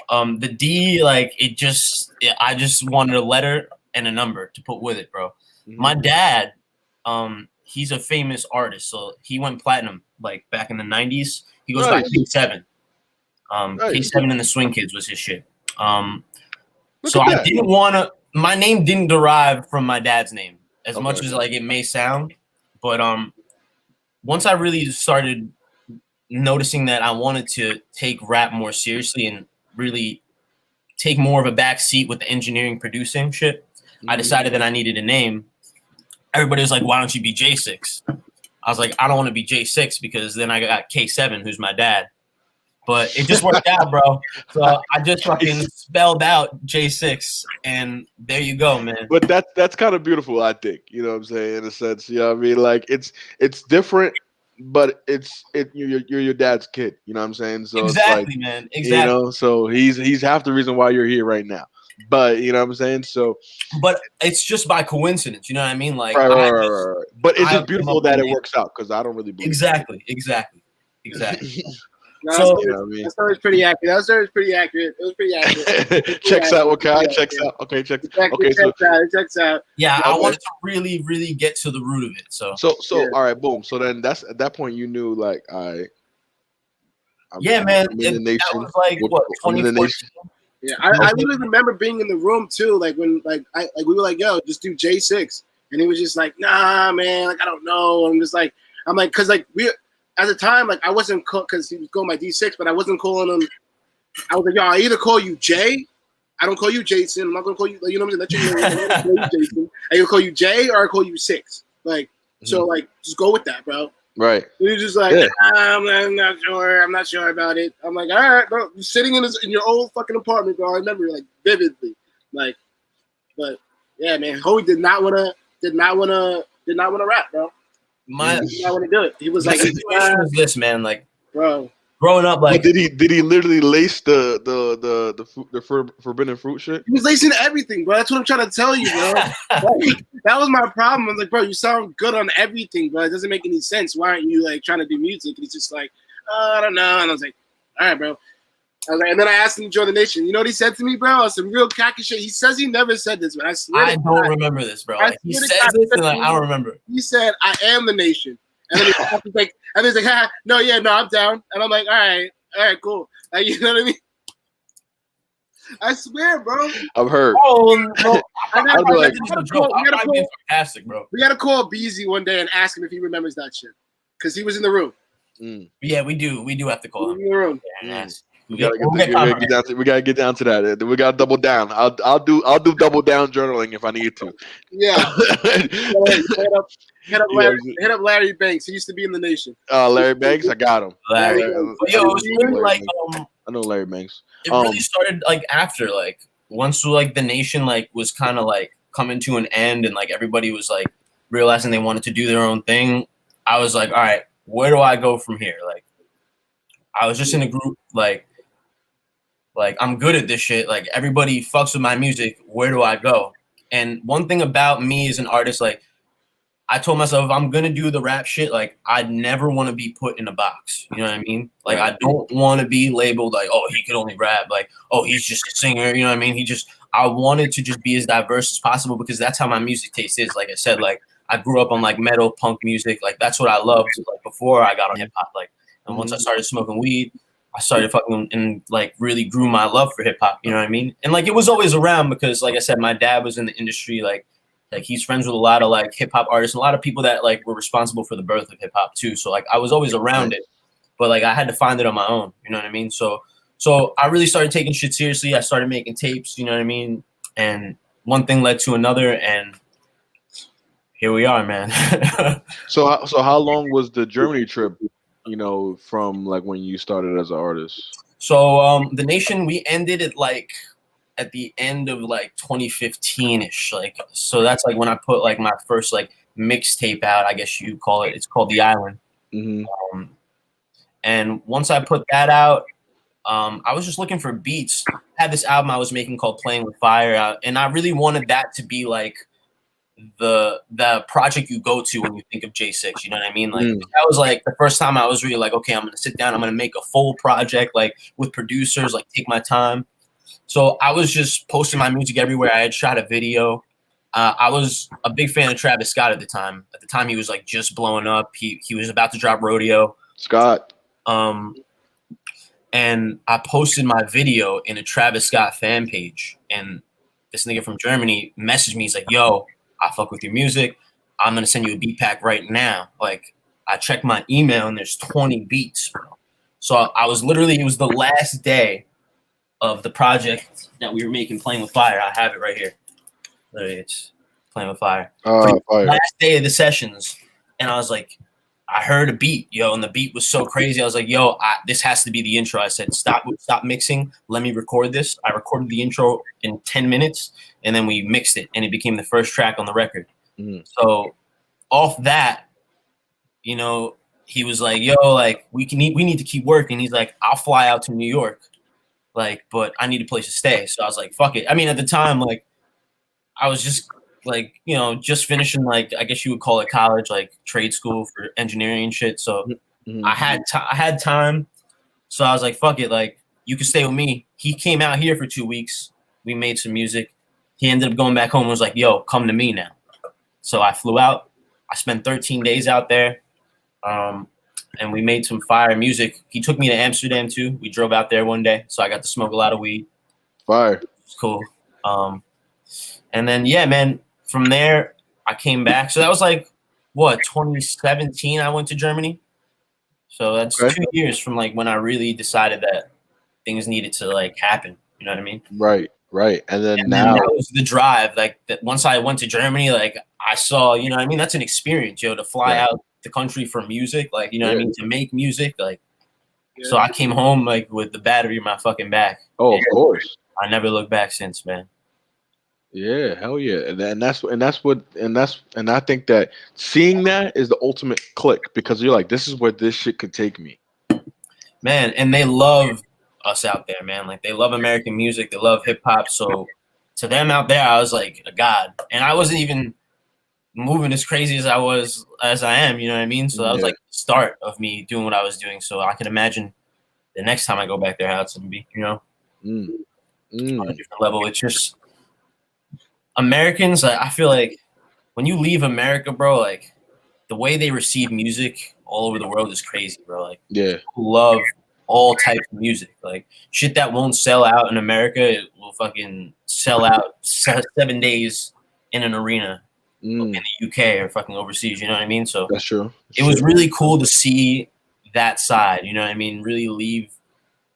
The D, like I just wanted a letter and a number to put with it, bro. My dad, he's a famous artist, so he went platinum like back in the 90s. He goes by K7. K7 and the Swing Kids was his shit. So I didn't want to. My name didn't derive from my dad's name as much as like it may sound, but once I really started noticing that I wanted to take rap more seriously and really take more of a back seat with the engineering producing shit, I decided that I needed a name. Everybody was like, why don't you be JaySix? I was like, I don't want to be JaySix because then I got K7, who's my dad. But it just worked out, bro. So I just fucking spelled out JaySix, and there you go, man. But that's kind of beautiful, I think. You know what I'm saying? In a sense, you know what I mean? Like it's different, but you're your dad's kid. You know what I'm saying? So Exactly, it's like, man. Exactly. you know, so he's half the reason why you're here right now. But you know what I'm saying? So, but it's just by coincidence. You know what I mean? Like, right. But it's I just beautiful that it works out because I don't really believe exactly. No, So, you know what I mean? that story's pretty accurate. That story's pretty accurate. It was pretty accurate. Checks out. Okay, checks out. Okay, checks. Okay, so It checks out. yeah, I Okay. wanted to really, really get to the root of it. So So all right, boom. So then that's at that point you knew like I'm man, I'm in the that nation. was like what I'm in the 2014. nation. Yeah, I really remember being in the room too. Like when we were like, yo, just do JaySix, and he was just like, nah, man, like I don't know. I'm like, cause like we at the time, like I wasn't because he was going by D6, but I wasn't calling him. I was like, yo, I either call you Jay. I don't call you Jason. I'm not gonna call you. Like, you know what I'm saying? That's your name. I Jason. I either call you Jay or I call you Six. Like, so like, just go with that, bro. Right. And he's just like, I'm not sure. I'm not sure about it. I'm like, all right, bro. You're sitting in your old fucking apartment, bro. I remember like vividly. Like, but yeah, man, Hoey did not wanna rap, bro. He did not want to do it. He was My like, situation was this, man. Like, bro. Growing up, like, did he literally lace the forbidden fruit shit? He was lacing everything, bro. That's what I'm trying to tell you, bro. Like, that was my problem. I was like, bro, you sound good on everything, bro. It doesn't make any sense. Why aren't you like trying to do music? And he's just like, I don't know. And I was like, all right, bro. I was like, and then I asked him to join the nation. You know what he said to me, bro? Some real cocky shit. He says he never said this, but I swear I don't remember this, bro. Like, he says this, and like, I don't remember. He said, "I am the nation," and then he's like, "Ha, no, I'm down." And I'm like, "All right, cool." Like, you know what I mean? I swear, bro. I've heard. Oh, bro. Fantastic, bro. We gotta call Beezy one day and ask him if he remembers that shit, because he was in the room. Yeah, we do. We do have to call him. In the room. Yes. We gotta get down to that. We gotta double down. I'll do double down journaling if I need to. Yeah. hit up Larry Banks. He used to be in the nation. Larry Banks, I got him. Larry. Yo, it was really like I know Larry Banks. It really started like after like once like the nation like was kind of like coming to an end and like everybody was like realizing they wanted to do their own thing. I was like, all right, where do I go from here? Like I was just in a group like I'm good at this shit. Like everybody fucks with my music. Where do I go? And one thing about me as an artist, like I told myself, if I'm gonna do the rap shit, like I'd never want to be put in a box. You know what I mean? Like I don't want to be labeled like, oh, he could only rap. Like, oh, he's just a singer. You know what I mean? I wanted to just be as diverse as possible because that's how my music taste is. Like I said, like I grew up on like metal punk music. Like that's what I loved. Like before I got on hip hop. Like, and once I started smoking weed, I started fucking and like really grew my love for hip hop. You know what I mean? And like it was always around because, like I said, my dad was in the industry. Like he's friends with a lot of like hip hop artists, and a lot of people that like were responsible for the birth of hip hop too. So like I was always around it, but like I had to find it on my own. You know what I mean? So I really started taking shit seriously. I started making tapes. You know what I mean? And one thing led to another, and here we are, man. So how long was the Germany trip? You know, from like when you started as an artist. So the nation, we ended it like at the end of like 2015-ish. Like so that's like when I put like my first like mixtape out, I guess you call it. It's called The Island. And once I put that out, I was just looking for beats. I had this album I was making called Playing with Fire, and I really wanted that to be like the project you go to when you think of JaySix. You know what I mean? Like that was like the first time I was really like, okay, I'm gonna sit down, I'm gonna make a full project like with producers, like take my time. So I was just posting my music everywhere. I had shot a video. I was a big fan of Travis Scott at the time. At the time he was like just blowing up. He was about to drop Rodeo. Scott. And I posted my video in a Travis Scott fan page, and this nigga from Germany messaged me. He's like, yo, I fuck with your music. I'm going to send you a beat pack right now. Like, I checked my email, and there's 20 beats, bro. So I was literally, it was the last day of the project that we were making, Playing with Fire. I have it right here. Literally, it's Playing with Fire. Fire. Last day of the sessions, and I was like, I heard a beat, yo, and the beat was so crazy. I was like, yo, this has to be the intro. I said, stop mixing. Let me record this. I recorded the intro in 10 minutes, and then we mixed it, and it became the first track on the record. So off that, you know, he was like, yo, like we need to keep working. He's like, I'll fly out to New York, like, but I need a place to stay. So I was like, fuck it. I mean, at the time, like, I was just like, you know, just finishing, like, I guess you would call it college, like trade school for engineering and shit. So I had time. So I was like, fuck it, like, you can stay with me. He came out here for 2 weeks. We made some music. He ended up going back home and was like, yo, come to me now. So I flew out. I spent 13 days out there. And we made some fire music. He took me to Amsterdam too. We drove out there one day. So I got to smoke a lot of weed. Fire. It's cool. And then, yeah, man, from there, I came back. So that was like, what, 2017 I went to Germany. So that's 2 years from like when I really decided that things needed to like happen. You know what I mean? Right. And then and now then that was the drive. Like that once I went to Germany, like I saw, you know what I mean? That's an experience, yo, to fly out the country for music. Like, you know what I mean? To make music. Like, so I came home like with the battery in my fucking back. Oh, of course. I never looked back since, man. Yeah, hell yeah. And I think that seeing that is the ultimate click because you're like, this is where this shit could take me. Man, and they love us out there, man. Like they love American music, they love hip hop. So to them out there, I was like a god. And I wasn't even moving as crazy as I am, you know what I mean? So that was like the start of me doing what I was doing. So I can imagine the next time I go back there how it's gonna be, you know? On a different level. It's just Americans, I feel like when you leave America, bro, like the way they receive music all over the world is crazy, bro. Like, people love all types of music. Like, shit that won't sell out in America, it will fucking sell out 7 days in an arena in the UK or fucking overseas. You know what I mean? So that's true. It was really cool to see that side. You know what I mean? Really leave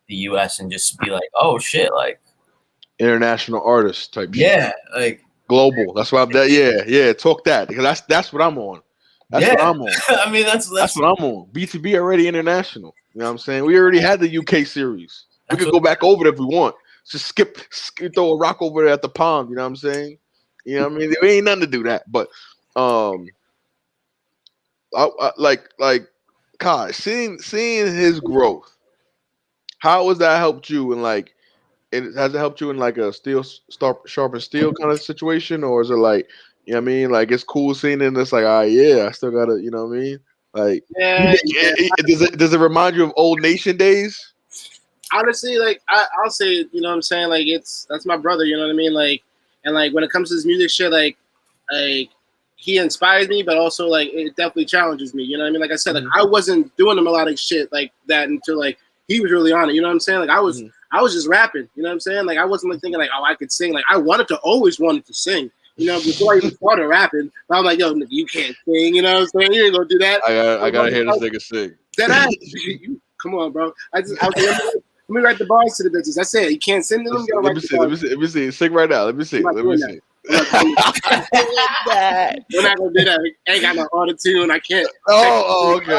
the US and just be like, oh shit, like international artist type. Yeah, shit. like. Global. That's what I'm. Yeah. Talk that because that's what I'm on. That's what I'm on. I mean, that's what I'm on. B2B already international. You know what I'm saying? We already had the UK series. We could go back over it if we want. Just skip, throw a rock over there at the pond. You know what I'm saying? You know what I mean? There ain't nothing to do that. But like Khay, seeing his growth. How has that helped you in like? Has it helped you in like a sharp and steel kind of situation, or is it like, you know what I mean? Like it's cool seeing it and it's like, I still gotta, you know what I mean? Like, does it remind you of old Nation days? Honestly, like I'll say, you know what I'm saying? Like that's my brother, you know what I mean? Like, and like when it comes to this music shit, like he inspires me, but also like it definitely challenges me. You know what I mean? Like I said, like I wasn't doing a melodic shit like that until like he was really on it. You know what I'm saying? Like I was just rapping. You know what I'm saying? Like I wasn't like thinking like, oh, I could sing. Like I always wanted to sing. You know, before I even started rapping. But I'm like, yo, nigga, you can't sing. You know what I'm saying? You ain't gonna do that. I gotta hear this nigga sing. Come on, bro. I was like, let me write the bars to the bitches. I said, you can't sing to them. Let me see. Sing right now. Let me see. We're not gonna do that. I ain't got no auto tune. I can't. Okay.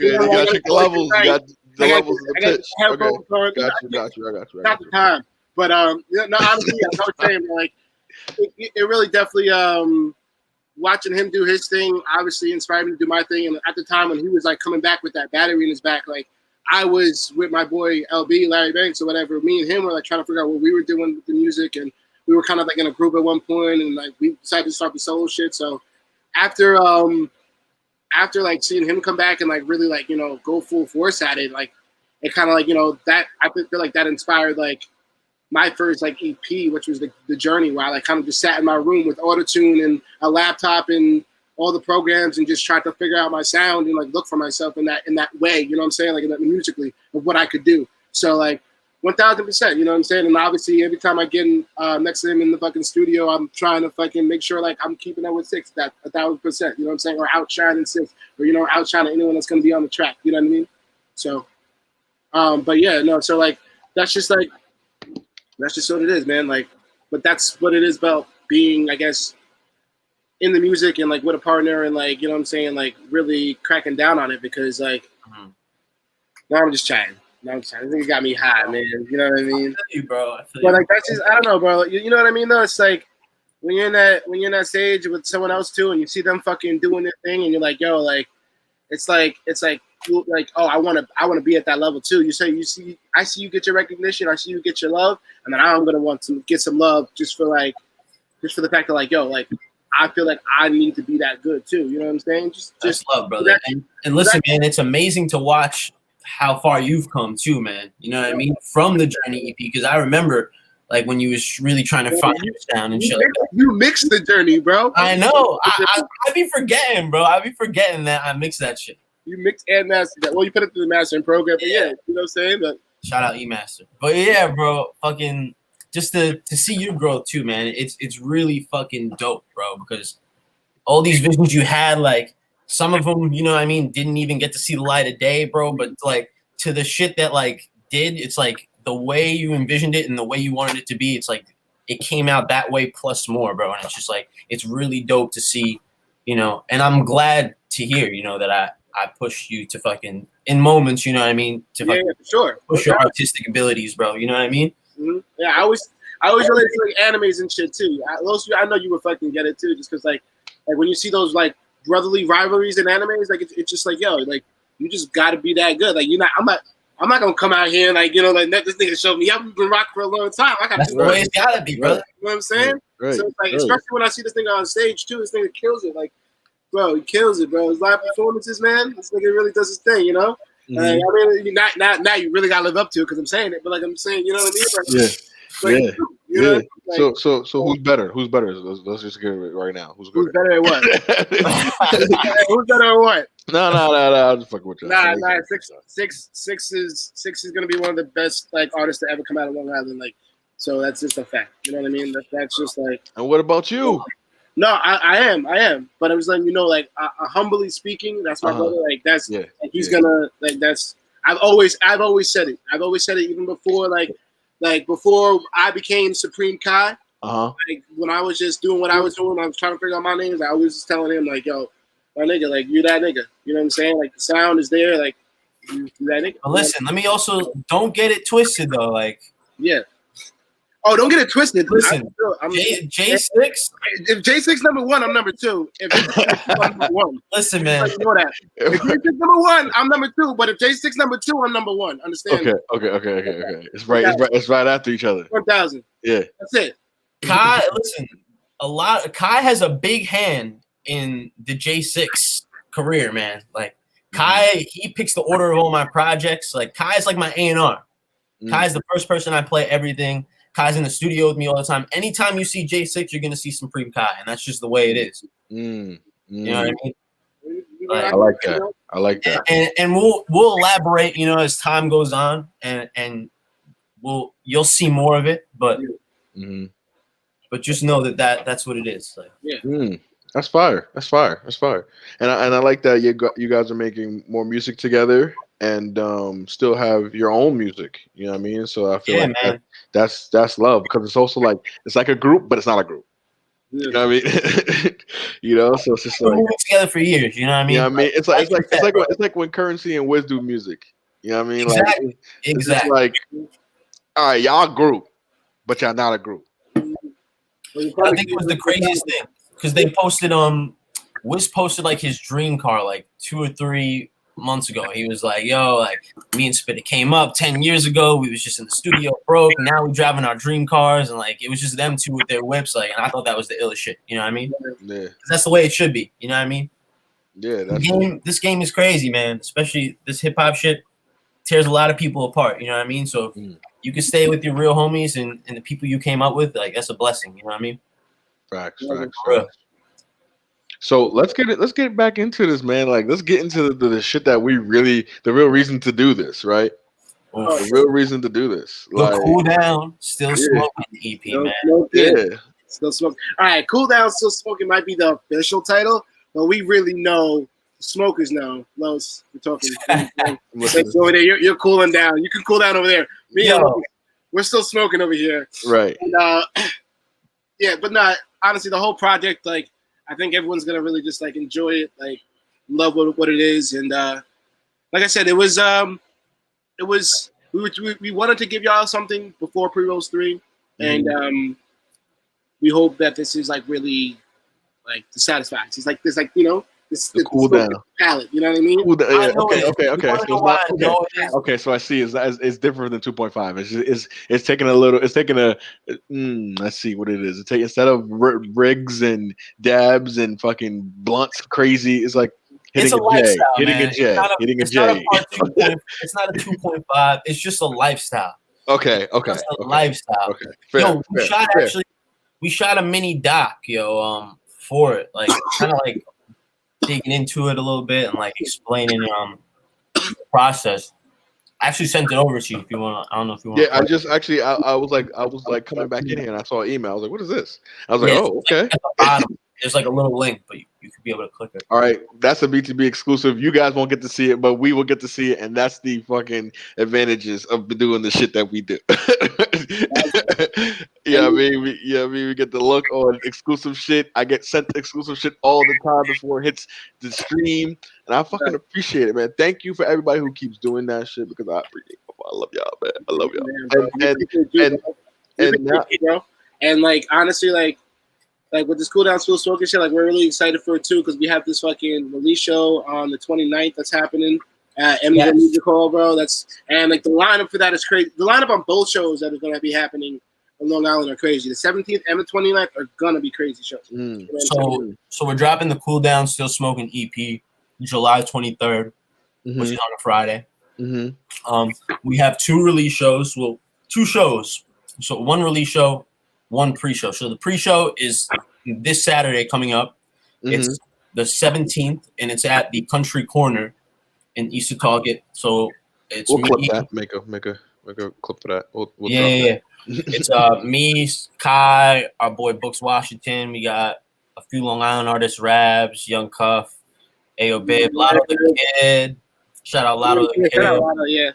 You gotta check the levels. You got the levels of the pitch. Okay. Got you. Not the time. But no, honestly, I was saying, like, it really definitely watching him do his thing obviously inspired me to do my thing. And at the time when he was like coming back with that battery in his back, like I was with my boy LB, Larry Banks or whatever. Me and him were like trying to figure out what we were doing with the music, and we were kind of like in a group at one point, and like we decided to start the solo shit. So after like seeing him come back and like really like, you know, go full force at it, like it kind of like, you know, that I feel like that inspired like my first like EP, which was the Journey, where I like kind of just sat in my room with autotune and a laptop and all the programs and just tried to figure out my sound and like look for myself in that way, you know what I'm saying, like musically of what I could do. So like 1000%, you know what I'm saying. And obviously every time I get in, next to him in the fucking studio, I'm trying to fucking make sure like I'm keeping up with Six, that 1000%, you know what I'm saying, or outshining Six, or you know, outshining anyone that's gonna be on the track, you know what I mean. So but yeah, no, so like that's just what it is, man. Like, but that's what it is about being, I guess, in the music and like with a partner and like, you know what I'm saying, like really cracking down on it, because like now I'm just chatting. I think it got me high, man. You know what I mean? I feel you, bro. But like that's just, I don't know, bro. You know what I mean? Though it's like when you're in that stage with someone else too, and you see them fucking doing their thing, and you're like, yo, like it's like you like, oh, I want to be at that level too. I see you get your recognition, I see you get your love, and then I'm gonna want to get some love just for the fact that like, yo, like I feel like I need to be that good too. You know what I'm saying? Just love, brother. And listen, man, it's amazing to watch how far you've come too, man. You know what I mean? From the Journey EP, because I remember like when you was really trying to find your sound and shit. You mixed the Journey, bro. I know. I be forgetting, bro. I be forgetting that I mixed that shit. You mixed and mastered that. Well, you put it through the mastering program, but yeah, you know what I'm saying? But shout out E-Master. But yeah, bro, fucking just to see your growth too, man. It's really fucking dope, bro, because all these visions you had, like some of them, you know what I mean, didn't even get to see the light of day, bro. But like to the shit that like did, it's like the way you envisioned it and the way you wanted it to be, it's like it came out that way plus more, bro. And it's just like it's really dope to see, you know, and I'm glad to hear, you know, that I pushed you to fucking in moments, you know what I mean, to fucking for sure. Push your artistic abilities, bro. You know what I mean? Mm-hmm. Yeah, I always relate to like animes and shit too. I know you would fucking get it too, just because like when you see those like brotherly rivalries in animes, like it's just like, yo, like you just got to be that good. Like I'm not gonna come out here and like, you know, like let this nigga show me. I've been rocking for a long time. That's the way it's gotta be, brother. You know what I'm saying? Right. So it's like, especially when I see this nigga on stage too, this nigga kills it. Like, bro, he kills it, bro. His live performances, man. This nigga really does his thing, you know. Mm-hmm. I mean, now you really gotta live up to it because I'm saying it, but like I'm saying, you know what I mean? Like, Yeah. You know, like, so who's better? Who's better? Let's just get it right now. Who's better at what? Who's better at what? No. I'm just fucking with you. Nah. Six is gonna be one of the best like artists to ever come out of Long Island. Like, so that's just a fact. You know what I mean? That's just like. And what about you? No, I am. But I was letting you know, like, humbly speaking, that's my brother. Like, that's like, he's gonna like that's. I've always said it. I've always said it even before like before I became Supreme Khay. Like when I was just doing what I was doing, I was trying to figure out my names. I was just telling him like, yo, my nigga, like you that nigga. You know what I'm saying? Like the sound is there, like you that nigga. But listen, let me also don't get it twisted though. Like oh, don't get it twisted. Listen, JaySix. If JaySix number one, I'm number two. If JaySix I'm number one, listen, man. You know that. If JaySix number one, I'm number two. But if JaySix number two, I'm number one. Understand? Okay. It's right after each other. 1,000. Yeah, that's it. Khay, listen, Khay has a big hand in the JaySix career, man. Like Khay, he picks the order of all my projects. Like Kay's like my A&R. Kay's the first person I play everything. Kay's in the studio with me all the time. Anytime you see JaySix, you're gonna see Supreme Khay, and that's just the way it is. You know what I mean? I like that. And we'll elaborate, you know, as time goes on, and you'll see more of it. But just know that's what it is. Like, That's fire. And I like that you guys are making more music together and still have your own music. You know what I mean? So I feel like that's love, because it's also like it's like a group, but it's not a group. You know what I mean? You know, so it's just like we're moving together for years. You know what I mean? You know what I mean? It's like when Currency and Wiz do music. You know what I mean? Exactly. Like, it's just like, all right, y'all a group, but y'all not a group. I think it was the craziest thing because they posted Wiz posted like his dream car like 2 or 3 months ago. He was like, yo, like me and Spitta came up 10 years ago. We was just in the studio broke. Now we're driving our dream cars, and like it was just them two with their whips. Like, and I thought that was the illest shit. You know what I mean? Yeah. That's the way it should be. You know what I mean? Yeah. This game is crazy, man. Especially this hip hop shit tears a lot of people apart. You know what I mean? So if you can stay with your real homies and the people you came up with, like that's a blessing. You know what I mean? Facts. So let's get back into this, man. Like, let's get into the shit that the real reason to do this, right? The real reason to do this. Like, cool down, still smoking EP, man. Still smoking. All right, cool down, still smoking might be the official title, but we really know smokers know. Los, we're talking. Over there, you're cooling down. You can cool down over there. We're still smoking over here, right? And, but not honestly. The whole project, like, I think everyone's gonna really just like enjoy it, like love what it is, and like I said, we wanted to give y'all something before Pre-Rolls 3, and we hope that this is like really like the satisfaction. It's like this, like, you know, the cool down palette. You know what I mean? cool down. Yeah, okay. You wanna So know it's why not I know it is? okay. So I see it's different than 2.5. It's taking a little. It's taking a. Let's see what it is. It's instead of rigs and dabs and fucking blunts, crazy. It's like hitting It's a lifestyle, hitting man. a J, hitting a It's not a J. part 2. It's not a 2.5. It's just a lifestyle. Okay. Just a lifestyle. Okay. Fair, we shot a mini doc, for it, like kind of like digging into it a little bit and like explaining the process. I actually sent it over to you if you want. I don't know if you want. Yeah, I just actually I was like coming back in here and I saw an email. I was like, what is this? I was like, oh, okay. Like at the bottom, there's like a little link, but you could be able to click it. All right, that's a BTB exclusive. You guys won't get to see it, but we will get to see it, and that's the fucking advantages of doing the shit that we do. We get the look on exclusive shit. I get sent exclusive shit all the time before it hits the stream, and I fucking appreciate it, man. Thank you for everybody who keeps doing that shit because I appreciate it. I love y'all, man. I love y'all. And like honestly, like with this Cool Down Still Smoking shit, like we're really excited for it too because we have this fucking release show on the 29th that's happening at MJ Music Hall, bro. And like the lineup for that is crazy. The lineup on both shows that are gonna be happening on Long Island are crazy. The 17th and the 29th are gonna be crazy shows. Mm. So we're dropping the Cool Down Still Smoking EP July 23rd, which is on a Friday. We have 2 release shows. Well, 2 shows. So 1 release show, 1 pre-show. So the pre-show is this Saturday coming up. It's the 17th, and it's at the Country Corner in East Setauket. So it's we'll clip that. Make a clip for that. We'll yeah. It's me, Khay, our boy Books Washington. We got a few Long Island artists, Rabs, Young Cuff, Ayo Babe, Lotto the Kid. Shout out Lotto the Kid.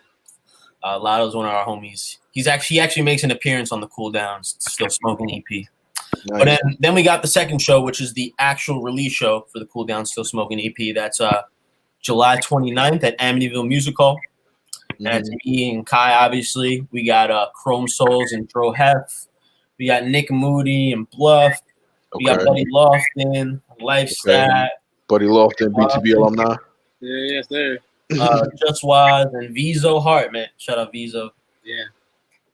Lotto's one of our homies. He actually makes an appearance on the Cool Down Still Smoking EP. Nice. But then we got the second show, which is the actual release show for the Cool Down Still Smoking EP. That's July 29th at Amityville Music Hall. That's me and Khay, obviously. We got Chrome Souls and Dro Hef. We got Nick Moody and Bluff. We got Buddy Lofton, Lifestyle. Buddy Lofton, BTB alumni. Yeah, yes, sir. Just Waz and Vizo Hart, man. Shout out Vizo. Yeah.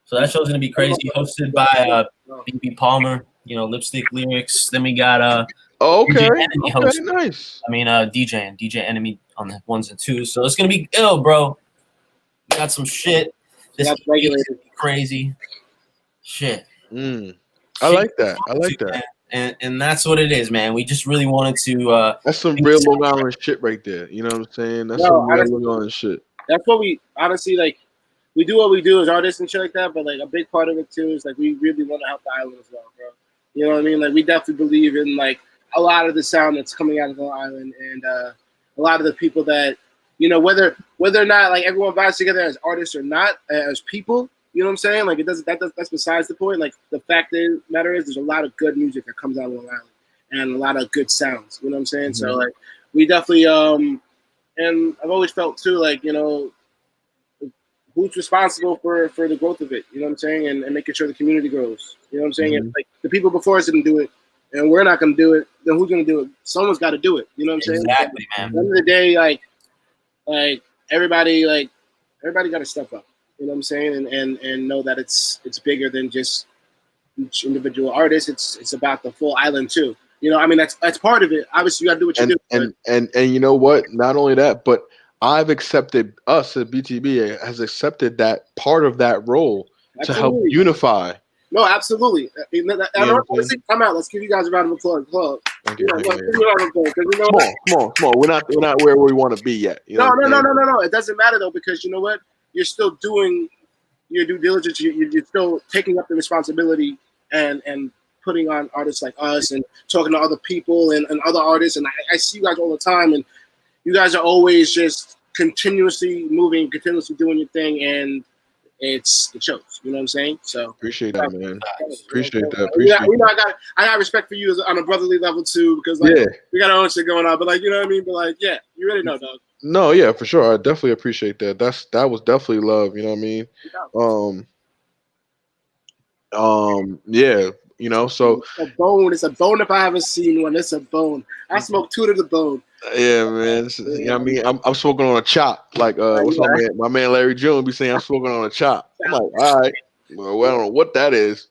So that show's gonna be crazy. Hosted by BB Palmer, Lipstick Lyrics. Then we got okay, nice. I mean DJ Enemy on the 1s and 2s. So it's gonna be ill, bro. We got some shit. This is crazy shit. I like that. And that's what it is, man. We just really wanted to. That's some real Long Island shit right there. You know what I'm saying? That's some real Long Island shit. That's what we honestly like. We do what we do as artists and shit like that, but like a big part of it too is like we really want to help the island as well, bro. You know what I mean? Like we definitely believe in like a lot of the sound that's coming out of the island and a lot of the people that whether or not like everyone vibes together as artists or not as people. You know what I'm saying? Like that's besides the point. Like the fact of the matter is there's a lot of good music that comes out of Long Island and a lot of good sounds. You know what I'm saying? So like we definitely and I've always felt too like who's responsible for the growth of it, you know what I'm saying? And making sure the community grows. You know what I'm saying? If, like the people before us didn't do it and we're not gonna do it, then who's gonna do it? Someone's gotta do it. You know what I'm saying? Exactly, man. At the end of the day, like everybody gotta step up. You know what I'm saying? And know that it's bigger than just each individual artist. It's about the full island too. I mean that's part of it. Obviously you gotta do what you do. And you know what? Not only that, but I've accepted us at BTB has accepted that part of that role to help unify. No, absolutely. Honestly, come out. Let's give you guys a round of applause. Thank you. Come on. We're not where we want to be yet. No. It doesn't matter though because you know what? You're still doing your due diligence. You're still taking up the responsibility and putting on artists like us and talking to other people and other artists. And I see you guys all the time and you guys are always just continuously moving, continuously doing your thing, and it shows. You know what I'm saying? So appreciate that, man. Appreciate that. I got respect for you on a brotherly level too, because we got our own shit going on. But you know what I mean? But you already know, dog. No, yeah, for sure. I definitely appreciate that. That was definitely love. You know what I mean? Yeah. You know, so a bone. It's a bone if I haven't seen one. It's a bone. I smoke two to the bone. yeah, man. You know what I mean? I'm smoking on a chop. Like what's my man? My man Larry June be saying I'm smoking on a chop. I'm like, all right. Well, I don't know what that is.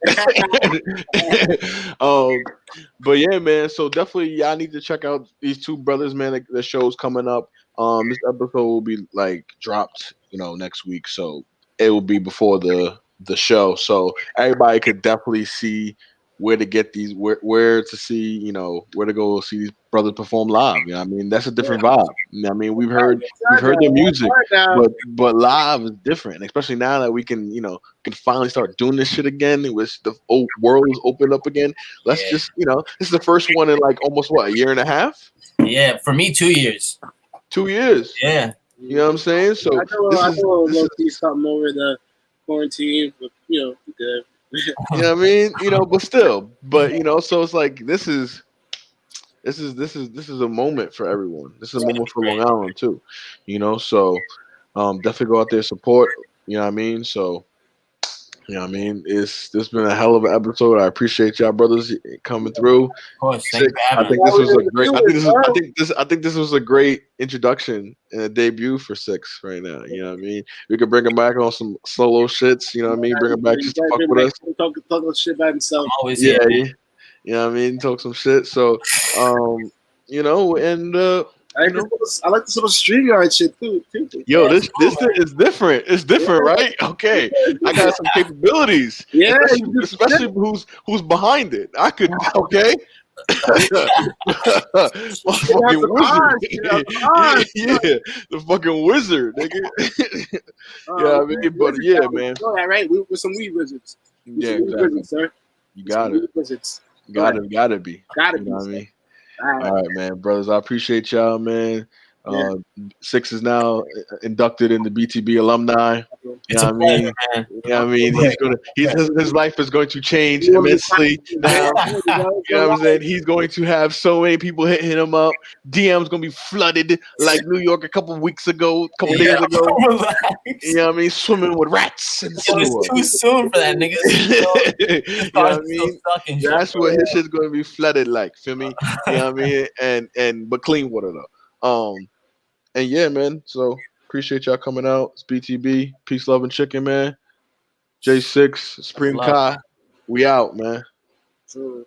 But yeah, man. So definitely, y'all need to check out these two brothers, man. The show's coming up. This episode will be like dropped, next week. So it will be before the show. So everybody could definitely see where to get these, where to see, where to go see these brothers perform live. You know what I mean? That's a different vibe. You know what I mean? We've heard their music, but live is different, especially now that we can, can finally start doing this shit again. With the old world is opened up again. Let's just, this is the first one in like almost a year and a half. Yeah, for me, 2 years. 2 years. Yeah. You know what I'm saying? So I know this is something over the quarantine, but good. You know what I mean? But still, so it's like this is a moment for everyone. This is a moment for Long Island too. So definitely go out there support. You know what I mean? So this been a hell of an episode. I appreciate y'all brothers coming through. Of course, I think this was a great. I think this was a great introduction and a debut for Six right now. You know what I mean? We could bring him back on some solo shits. You know what I mean? Bring him back just to fuck with us. Talk shit by himself. I'm always Yeah, here. you know what I mean? Talk some shit. So, and I like this little StreamYard shit too. Yo, this is different. It's different, right? Okay, I got some capabilities. Yeah, especially who's behind it. I could okay. Fucking wizard. Yeah, the fucking wizard, nigga. Yeah, I mean, but yeah, man. All right, we're some weed wizards. Yeah, exactly. Wizards, sir. You got it. Wizards. Gotta be. Gotta You be. know what I mean? All right, man, brothers. I appreciate y'all, man. Six is now inducted in the BTB alumni. It's a pleasure, man. I mean, his life is going to change immensely now. You know what I'm saying? He's going to have so many people hitting him up. DM's gonna be flooded like New York a couple days ago. You know what I mean? Swimming with rats and it's too soon for that, nigga. You know what I mean? That's what his shit's gonna be flooded like. Feel me? You know what I mean? But clean water though. And yeah, man. So appreciate y'all coming out. It's BTB. Peace, love, and chicken, man. JaySix, Supreme Khay. We out, man. right.